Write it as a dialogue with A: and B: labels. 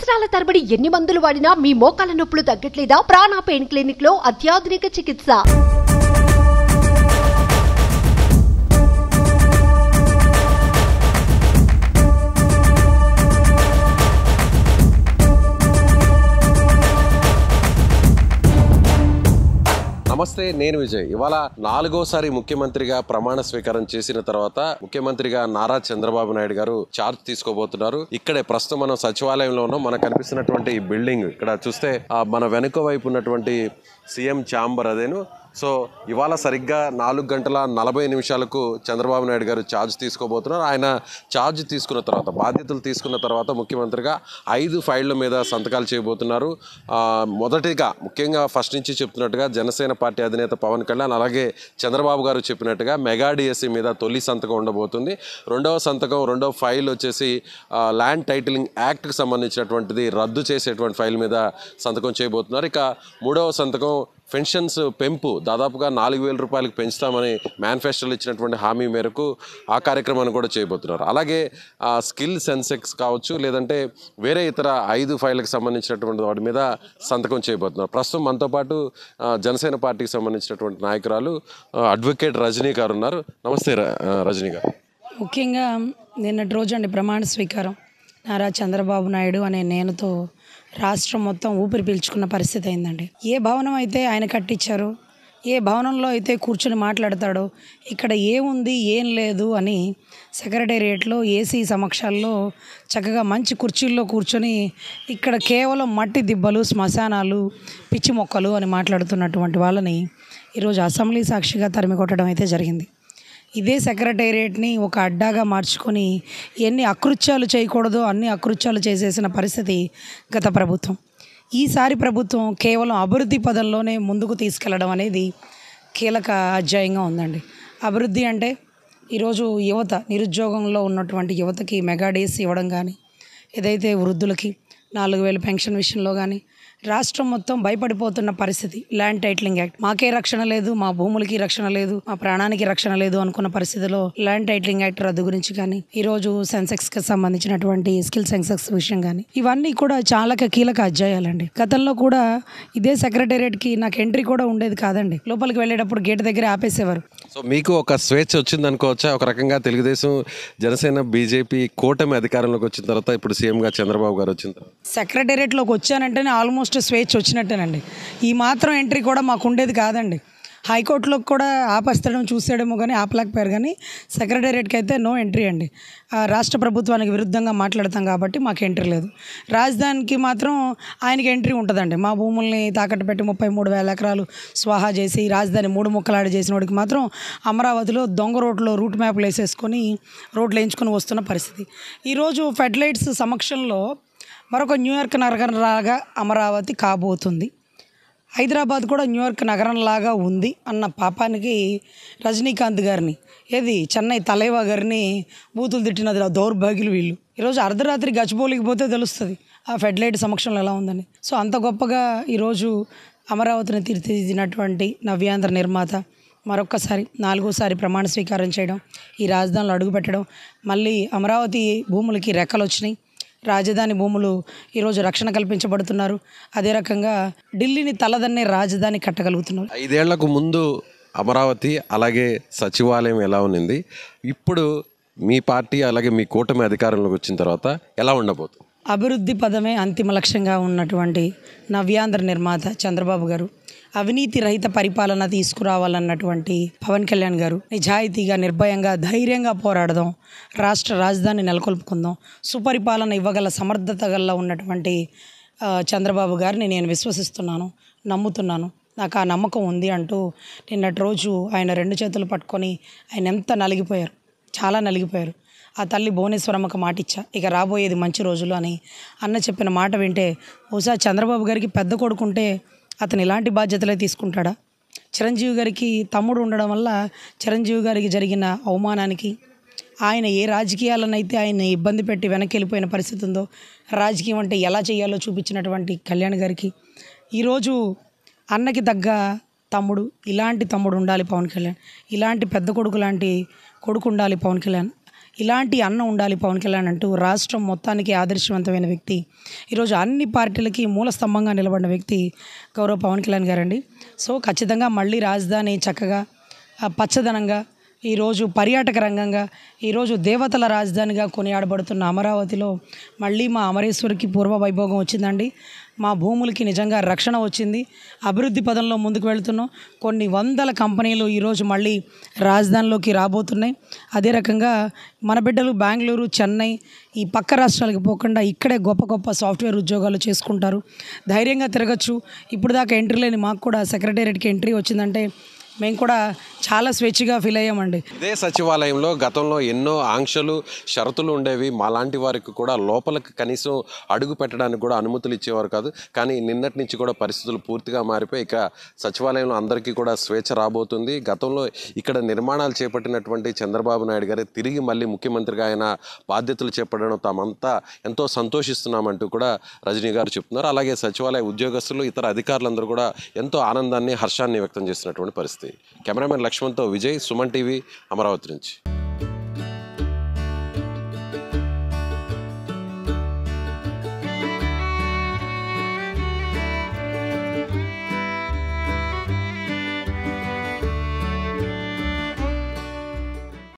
A: సంవత్సరాల తరబడి ఎన్ని మందులు వాడినా మీ మోకాల నొప్పులు తగ్గట్లేదా? ప్రాణ పెయిన్ క్లినిక్ లో అత్యాధునిక చికిత్స.
B: నమస్తే, నేను విజయ్. ఇవాళ 4వసారి ముఖ్యమంత్రిగా ప్రమాణ స్వీకారం చేసిన తర్వాత ముఖ్యమంత్రిగా నారా చంద్రబాబు నాయుడు గారు చార్జ్ తీసుకోబోతున్నారు. ఇక్కడే ప్రస్తుతం మనం సచివాలయంలో ఉన్నాం. మనకు కనిపిస్తున్నటువంటి ఈ బిల్డింగ్ ఇక్కడ చూస్తే మన వెనుక వైపు ఉన్నటువంటి సీఎం ఛాంబర్ అదేను. సో ఇవాళ సరిగ్గా 4:40 చంద్రబాబు నాయుడు గారు ఛార్జ్ తీసుకోబోతున్నారు. ఆయన ఛార్జ్ తీసుకున్న తర్వాత, బాధ్యతలు తీసుకున్న తర్వాత ముఖ్యమంత్రిగా 5 ఫైళ్ల మీద సంతకాలు చేయబోతున్నారు. మొదటిగా ముఖ్యంగా ఫస్ట్ నుంచి చెప్తున్నట్టుగా జనసేన పార్టీ అధినేత పవన్ కళ్యాణ్, అలాగే చంద్రబాబు గారు చెప్పినట్టుగా మెగా డిఎస్సి మీద తొలి సంతకం ఉండబోతుంది. రెండవ ఫైల్ వచ్చేసి ల్యాండ్ టైటిలింగ్ యాక్ట్కి సంబంధించినటువంటిది రద్దు చేసేటువంటి ఫైల్ మీద సంతకం చేయబోతున్నారు. ఇక మూడవ సంతకం పెన్షన్స్ పెంపు దాదాపుగా 4,000 రూపాయలకు పెంచుతామని మేనిఫెస్టోలో ఇచ్చినటువంటి హామీ మేరకు ఆ కార్యక్రమాన్ని కూడా చేయబోతున్నారు. అలాగే స్కిల్ సెన్సెక్స్ కావచ్చు, లేదంటే వేరే ఇతర 5 ఫైళ్ళకి సంబంధించినటువంటి వాటి మీద సంతకం చేయబోతున్నారు. ప్రస్తుతం మనతో పాటు జనసేన పార్టీకి సంబంధించినటువంటి నాయకురాలు అడ్వకేట్ రజనీ గారు ఉన్నారు. నమస్తే రజనీ గారు.
C: ముఖ్యంగా నిన్నటి రోజు అండి ప్రమాణ స్వీకారం. నారా చంద్రబాబు నాయుడు అనే నేనుతో రాష్ట్రం మొత్తం ఊపిరి పీల్చుకున్న పరిస్థితి అయిందండి. ఏ భవనం అయితే ఆయన కట్టించారో, ఏ భవనంలో అయితే కూర్చొని మాట్లాడతాడో, ఇక్కడ ఏముంది ఏం లేదు అని సెక్రటేరియట్లో ఏసీ సమక్షాల్లో చక్కగా మంచి కుర్చీల్లో కూర్చొని ఇక్కడ కేవలం మట్టి దిబ్బలు, శ్మశానాలు, పిచ్చి మొక్కలు అని మాట్లాడుతున్నటువంటి వాళ్ళని ఈరోజు అసెంబ్లీ సాక్షిగా తరిమి కొట్టడం అయితే జరిగింది. ఇదే సెక్రటేరియట్ని ఒక అడ్డాగా మార్చుకొని ఎన్ని అకృత్యాలు చేయకూడదో అన్ని అకృత్యాలు చేసేసిన పరిస్థితి గత ప్రభుత్వం. ఈసారి ప్రభుత్వం కేవలం అభివృద్ధి పదంలోనే ముందుకు తీసుకెళ్లడం అనేది కీలక అధ్యాయంగా ఉందండి. అభివృద్ధి అంటే ఈరోజు యువత, నిరుద్యోగంలో ఉన్నటువంటి యువతకి మెగా డేస్ ఇవ్వడం కానీ, ఏదైతే వృద్ధులకి 4,000 పెన్షన్ విషయంలో కానీ రాష్ట్రం మొత్తం భయపడిపోతున్న పరిస్థితి. ల్యాండ్ టైటిలింగ్ యాక్ట్, మాకే రక్షణ లేదు, మా భూములకి రక్షణ లేదు, మా ప్రాణానికి రక్షణ లేదు అనుకున్న పరిస్థితిలో ల్యాండ్ టైటిలింగ్ యాక్ట్ రద్దు గురించి కానీ, ఈరోజు సెన్సెక్స్కి సంబంధించినటువంటి స్కిల్ సెన్సెక్స్ విషయం కానీ, ఇవన్నీ కూడా చాలా కీలక అధ్యాయాలండి. గతంలో కూడా ఇదే సెక్రటేరియట్కి నాకు ఎంట్రీ కూడా ఉండేది కాదండి. లోపలికి వెళ్ళేటప్పుడు గేట్ దగ్గర ఆపేసేవారు.
B: సో మీకు ఒక స్వేచ్ఛ వచ్చింది అనుకోవచ్చా? ఒక రకంగా తెలుగుదేశం, జనసేన, బీజేపీ కూటమి అధికారంలోకి వచ్చిన తర్వాత ఇప్పుడు సీఎంగా చంద్రబాబు గారు వచ్చిన తర్వాత
C: సెక్రటేరియట్లోకి వచ్చానంటేనే ఆల్మోస్ట్ స్వేచ్ఛ వచ్చినట్టేనండి. ఈ మాత్రం ఎంట్రీ కూడా మాకు ఉండేది కాదండి. హైకోర్టులోకి కూడా ఆపేస్తాడేమో చూసాడేమో కానీ ఆపలేకపోయారు. కానీ సెక్రటేరియట్కి అయితే నో ఎంట్రీ అండి. రాష్ట్ర ప్రభుత్వానికి విరుద్ధంగా మాట్లాడతాం కాబట్టి మాకు ఎంట్రీ లేదు. రాజధానికి మాత్రం ఆయనకి ఎంట్రీ ఉంటుందండి. మా భూముల్ని తాకట్టు పెట్టి 33,000 ఎకరాలు స్వాహా చేసి రాజధాని 3 ముక్కలాడి చేసిన వాడికి మాత్రం అమరావతిలో దొంగ రోడ్లో రూట్ మ్యాప్లు వేసేసుకొని రోడ్లు వేయించుకొని వస్తున్న పరిస్థితి. ఈరోజు ఫెడరైట్స్ సమక్షంలో మరొక న్యూయార్క్ నగరంలాగా అమరావతి కాబోతుంది. హైదరాబాద్ కూడా న్యూయార్క్ నగరంలాగా ఉంది అన్న పాపానికి రజనీకాంత్ గారిని, ఏది చెన్నై తలైవా గారిని బూతులు తిట్టినది దౌర్భాగ్యులు వీళ్ళు. ఈరోజు అర్ధరాత్రి గచ్చిబౌలికి పోతే తెలుస్తుంది ఆ ఫెడరైట్ సమక్షంలో ఎలా ఉందని. సో అంత గొప్పగా ఈరోజు అమరావతిని తీర్చిదిద్దినటువంటి నవ్యాంధ్ర నిర్మాత మరొక్కసారి 4వసారి ప్రమాణ స్వీకారం చేయడం, ఈ రాజధానిలో అడుగుపెట్టడం, మళ్ళీ అమరావతి భూములకి రెక్కలు వచ్చినాయి. రాజధాని భూములు ఈరోజు రక్షణ కల్పించబడుతున్నారు. అదే రకంగా ఢిల్లీని తలదన్నే రాజధాని కట్టగలుగుతున్నారు.
B: 5 ఏళ్లకు ముందు అమరావతి అలాగే సచివాలయం ఎలా ఉన్నింది, ఇప్పుడు మీ పార్టీ అలాగే మీ కూటమి అధికారంలోకి వచ్చిన తర్వాత ఎలా ఉండబోతుంది?
C: అభివృద్ధి పదమే అంతిమ లక్ష్యంగా ఉన్నటువంటి నవ్యాంధ్ర నిర్మాత చంద్రబాబు గారు, అవినీతి రహిత పరిపాలన తీసుకురావాలన్నటువంటి పవన్ కళ్యాణ్ గారు, నిజాయితీగా, నిర్భయంగా, ధైర్యంగా పోరాడదాం, రాష్ట్ర రాజధాని నెలకొల్పుకుందాం, సుపరిపాలన ఇవ్వగల సమర్థత గల ఉన్నటువంటి చంద్రబాబు గారిని నేను విశ్వసిస్తున్నాను, నమ్ముతున్నాను, నాకు ఆ నమ్మకం ఉంది అంటూ నిన్నటి రోజు ఆయన 2 చేతులు పట్టుకొని ఆయన ఎంత నలిగిపోయారు, చాలా నలిగిపోయారు. ఆ తల్లి భువనేశ్వరమ్మకు మాట ఇచ్చా, ఇక రాబోయేది మంచి రోజులు అని అన్న చెప్పిన మాట వింటే బహుశా చంద్రబాబు గారికి పెద్ద కొడుకుంటే అతను ఇలాంటి బాధ్యతలే తీసుకుంటాడా? చిరంజీవి గారికి తమ్ముడు ఉండడం వల్ల చిరంజీవి గారికి జరిగిన అవమానానికి, ఆయన ఏ రాజకీయాలనైతే ఆయన ఇబ్బంది పెట్టి వెనక్కి వెళ్ళిపోయిన పరిస్థితి ఉందో, రాజకీయం అంటే ఎలా చేయాలో చూపించినటువంటి కళ్యాణ్ గారికి, ఈరోజు అన్నకి తగ్గ తమ్ముడు, ఇలాంటి తమ్ముడు ఉండాలి పవన్ కళ్యాణ్, ఇలాంటి పెద్ద కొడుకు లాంటి కొడుకు ఉండాలి పవన్ కళ్యాణ్, ఇలాంటి అన్న ఉండాలి పవన్ కళ్యాణ్ అంటూ రాష్ట్రం మొత్తానికి ఆదర్శవంతమైన వ్యక్తి, ఈరోజు అన్ని పార్టీలకి మూల స్తంభంగా నిలబడిన వ్యక్తి గౌరవ పవన్ కళ్యాణ్ గారండి. సో ఖచ్చితంగా మళ్ళీ రాజధాని చక్కగా పచ్చదనంగా, ఈరోజు పర్యాటక రంగంగా, ఈరోజు దేవతల రాజధానిగా కొనియాడబడుతున్న అమరావతిలో మళ్ళీ మా అమరేశ్వరికి పూర్వ వైభోగం వచ్చిందండి. మా భూములకి నిజంగా రక్షణ వచ్చింది. అభివృద్ధి పదంలో ముందుకు వెళుతున్నాం. కొన్ని వందల కంపెనీలు ఈరోజు మళ్ళీ రాజధానిలోకి రాబోతున్నాయి. అదే రకంగా మన బిడ్డలు బెంగళూరు, చెన్నై ఈ పక్క రాష్ట్రాలకు పోకుండా ఇక్కడే గొప్ప గొప్ప సాఫ్ట్వేర్ ఉద్యోగాలు చేసుకుంటారు. ధైర్యంగా తిరగచ్చు. ఇప్పుడు దాకా ఎంట్రీ లేని మాకు కూడా సెక్రటేరియట్కి ఎంట్రీ వచ్చిందంటే మేము కూడా చాలా స్వేచ్ఛగా ఫీల్ అయ్యామండి.
B: ఇదే సచివాలయంలో గతంలో ఎన్నో ఆంక్షలు, షరతులు ఉండేవి. మాలాంటి వారికి కూడా లోపలికి కనీసం అడుగు పెట్టడానికి కూడా అనుమతులు ఇచ్చేవారు కాదు. కానీ నిన్నటి నుంచి కూడా పరిస్థితులు పూర్తిగా మారిపోయి ఇక సచివాలయంలో అందరికీ కూడా స్వేచ్ఛ రాబోతుంది. గతంలో ఇక్కడ నిర్మాణాలు చేపట్టినటువంటి చంద్రబాబు నాయుడు గారు తిరిగి మళ్ళీ ముఖ్యమంత్రిగా ఆయన బాధ్యతలు చేపట్టడం తామంతా ఎంతో సంతోషిస్తున్నామంటూ కూడా రజనీ గారు చెప్తున్నారు. అలాగే సచివాలయ ఉద్యోగస్తులు, ఇతర అధికారులందరూ కూడా ఎంతో ఆనందాన్ని, హర్షాన్ని వ్యక్తం చేసినటువంటి పరిస్థితి. కెమెరామెన్ లక్ష్మణ్తో విజయ్, సుమన్ టీవీ, అమరావతి నుంచి.